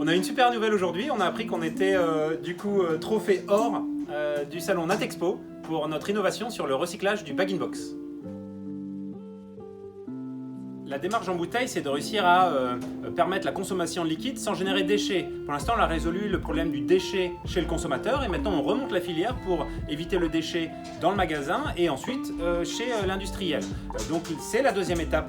On a une super nouvelle aujourd'hui, on a appris qu'on était trophée or du salon Natexpo pour notre innovation sur le recyclage du bag-in-box. La démarche en bouteille, c'est de réussir à permettre la consommation de liquide sans générer de déchets. Pour l'instant, on a résolu le problème du déchet chez le consommateur et maintenant on remonte la filière pour éviter le déchet dans le magasin et ensuite chez l'industriel. Donc c'est la deuxième étape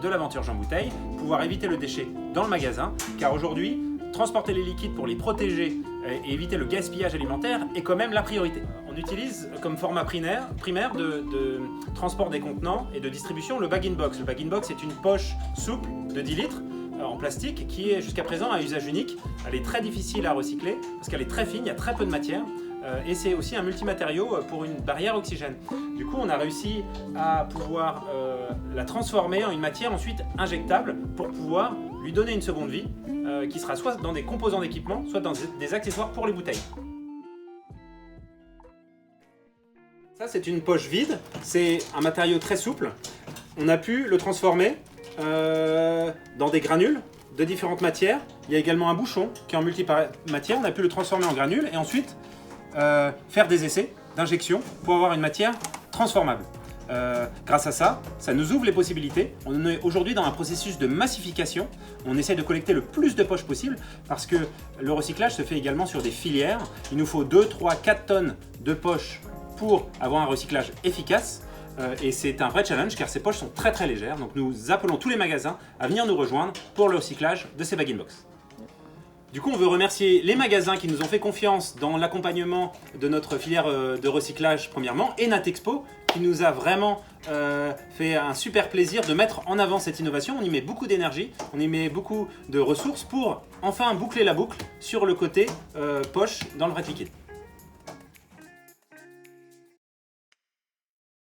de l'aventure Jean Bouteille, pouvoir éviter le déchet dans le magasin, car aujourd'hui, transporter les liquides pour les protéger et éviter le gaspillage alimentaire est quand même la priorité. On utilise comme format primaire de transport des contenants et de distribution le bag-in-box. Le bag-in-box est une poche souple de 10 litres en plastique qui est jusqu'à présent à usage unique. Elle est très difficile à recycler parce qu'elle est très fine, il y a très peu de matière et c'est aussi un multimatériau pour une barrière oxygène. Du coup, on a réussi à pouvoir la transformer en une matière ensuite injectable pour pouvoir lui donner une seconde vie qui sera soit dans des composants d'équipement, soit dans des accessoires pour les bouteilles. Ça, c'est une poche vide, c'est un matériau très souple. On a pu le transformer dans des granules de différentes matières. Il y a également un bouchon qui est en multimatière. On a pu le transformer en granules et ensuite faire des essais d'injection pour avoir une matière transformable. Grâce à ça, ça nous ouvre les possibilités. On est aujourd'hui dans un processus de massification. On essaie de collecter le plus de poches possible parce que le recyclage se fait également sur des filières. Il nous faut 2, 3, 4 tonnes de poches pour avoir un recyclage efficace. Et c'est un vrai challenge car ces poches sont très très légères. Donc nous appelons tous les magasins à venir nous rejoindre pour le recyclage de ces bag-in-box. Du coup, on veut remercier les magasins qui nous ont fait confiance dans l'accompagnement de notre filière de recyclage premièrement et Natexpo qui nous a vraiment fait un super plaisir de mettre en avant cette innovation. On y met beaucoup d'énergie, on y met beaucoup de ressources pour enfin boucler la boucle sur le côté poche dans le vrac liquide.